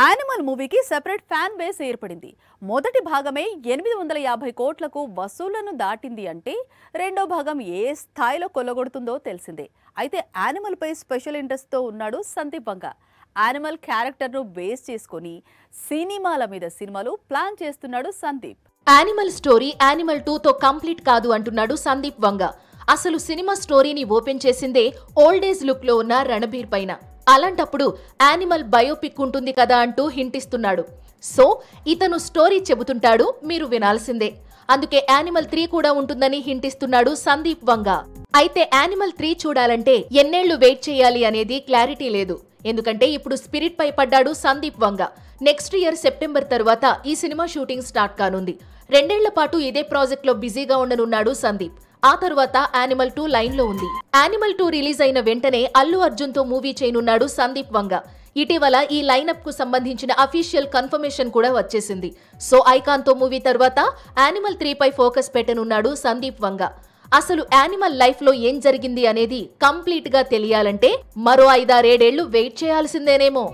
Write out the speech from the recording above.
Animal మూవీకి separate fan base ఏర్పడింది. మొదటి భాగమే 850 కోట్లకు వసూళ్లను దాటింది అంటే రెండో భాగం ఏ స్థాయిలో కొల్లగొడుతుందో తెలిసిందే. అయితే యానిమల్ పై స్పెషల్ ఇంట్రెస్ట్ తో ఉన్నాడు సందీప్ వంగ. యానిమల్ క్యారెక్టర్ ను బేస్ చేసుకొని సినిమాల మీద సినిమాలు ప్లాన్ చేస్తున్నాడు సందీప్. యానిమల్ స్టోరీ యానిమల్ 2 తో కంప్లీట్ కాదు అంటున్నాడు సందీప్ వంగ. అసలు సినిమా స్టోరీని ఓపెన్ చేసిందే ఓల్డ్ ఏజ్ లుక్ లో ఉన్న రణబీర్ పైన. అలాంటప్పుడు యానిమల్ బయోపిక్ ఉంటుంది కదా అంటూ హింట్ ఇస్తున్నాడు. సో ఇతను స్టోరీ చెబుతుంటాడు, మీరు వినాల్సిందే. అందుకే యానిమల్ 3 కూడా ఉంటుందని హింట్ ఇస్తున్నాడు సందీప్ వంగ. అయితే యానిమల్ 3 చూడాలంటే ఎన్నేళ్లు వెయిట్ చేయాలి అనేది క్లారిటీ లేదు. ఎందుకంటే ఇప్పుడు స్పిరిట్ పై పడ్డాడు సందీప్ వంగ. నెక్స్ట్ ఇయర్ సెప్టెంబర్ తర్వాత ఈ సినిమా షూటింగ్ స్టార్ట్ కానుంది. 2 ఏళ్ల పాటు ఇదే ప్రాజెక్ట్ లో బిజీగా ఉండనున్నాడు సందీప్. ఆ తర్వాత యానిమల్ 2 లైన్ లో ఉంది. యానిమల్ 2 రిలీజ్ అయిన వెంటనే అల్లు అర్జున్ తో మూవీ చేయనున్నాడు సందీప్ వంగ. ఇటీవల ఈ లైనప్ కు సంబంధించిన అఫీషియల్ కన్ఫర్మేషన్ కూడా వచ్చేసింది. సో ఐకాన్ తో మూవీ తర్వాత యానిమల్ 3 పై ఫోకస్ పెట్టనున్నాడు సందీప్ వంగ. అసలు యానిమల్ లైఫ్ లో ఏం జరిగింది అనేది కంప్లీట్ గా తెలియాలంటే మరో 5-6 ఏళ్లు వెయిట్ చేయాల్సిందేనేమో.